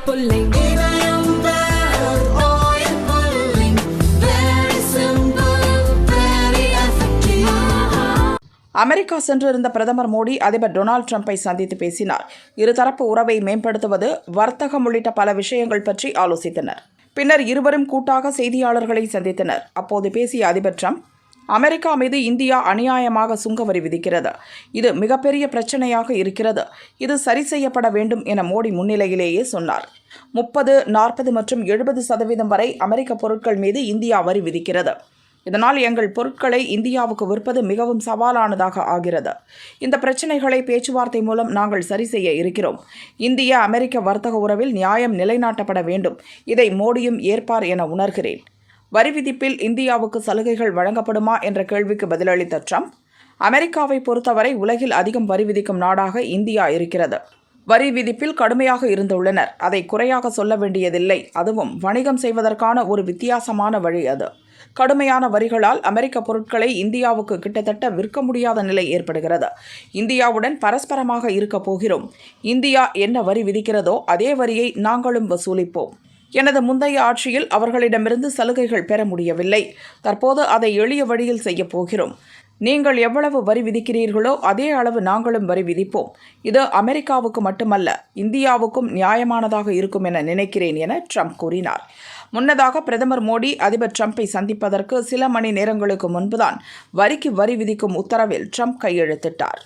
pulling. America சென்றிருந்த பிரதமர் மோடி அதிபர் டொனால்டு டிரம்பை சந்தித்து பேசினார். இருதரப்பு உறவை மேம்படுத்துவது, வர்த்தகம் உள்ளிட்ட பல விஷயங்கள் பற்றி ஆலோசித்தனர். பின்னர் இருவரும் கூட்டாக செய்தியாளர்களை சந்தித்தனர். அப்போது பேசிய அதிபர் டிரம்ப், அமெரிக்கா மீது இந்தியா அநியாயமாக சுங்க வரி விதிக்கிறது. இது மிகப்பெரிய பிரச்சனையாக இருக்கிறது. இது சரி செய்யப்பட வேண்டும் என மோடி முன்னிலையிலேயே சொன்னார். 30, 40 மற்றும் 70% வரை அமெரிக்க பொருட்கள் மீது இந்தியா வரி விதிக்கிறது. இதனால் எங்கள் பொருட்களை இந்தியாவுக்கு விற்பது மிகவும் சவாலானதாக ஆகிறது. இந்த பிரச்சினைகளை பேச்சுவார்த்தை மூலம் நாங்கள் சரி செய்ய இருக்கிறோம். இந்திய அமெரிக்க வர்த்தக உறவில் நியாயம் நிலைநாட்டப்பட வேண்டும். இதை மோடியும் ஏற்பார் என உணர்கிறேன். வரி விதிப்பில் இந்தியாவுக்கு சலுகைகள் வழங்கப்படுமா என்ற கேள்விக்கு பதிலளித்த ட்ரம்ப், அமெரிக்காவை பொறுத்தவரை உலகில் அதிகம் வரி விதிக்கும் நாடாக இந்தியா இருக்கிறது. வரி விதிப்பில் கடுமையாக இருந்துள்ளனர். அதை குறையாக சொல்ல வேண்டியதில்லை. அதுவும் வணிகம் செய்வதற்கான ஒரு வித்தியாசமான வழி அது. கடுமையான வரிகளால் அமெரிக்க பொருட்களை இந்தியாவுக்கு கிட்டத்தட்ட விற்க முடியாத நிலை ஏற்படுகிறது. இந்தியாவுடன் பரஸ்பரமாக இருக்க போகிறோம். இந்தியா என்ன வரி விதிக்கிறதோ அதே வரியை நாங்களும் வசூலிப்போம். எனது முந்தைய ஆட்சியில் அவர்களிடமிருந்து சலுகைகள் பெற முடியவில்லை. தற்போது அதை எளிய வழியில் செய்ய போகிறோம். நீங்கள் எவ்வளவு வரி விதிக்கிறீர்களோ அதே அளவு நாங்களும் வரி விதிப்போம். இது அமெரிக்காவுக்கு மட்டுமல்ல, இந்தியாவுக்கும் நியாயமானதாக இருக்கும் என நினைக்கிறேன் என ட்ரம்ப் கூறினார். முன்னதாக பிரதமர் மோடி அதிபர் ட்ரம்பை சந்திப்பதற்கு சில மணி நேரங்களுக்கு முன்புதான் வரிக்கு வரி விதிக்கும் உத்தரவில் ட்ரம்ப் கையெழுத்திட்டார்.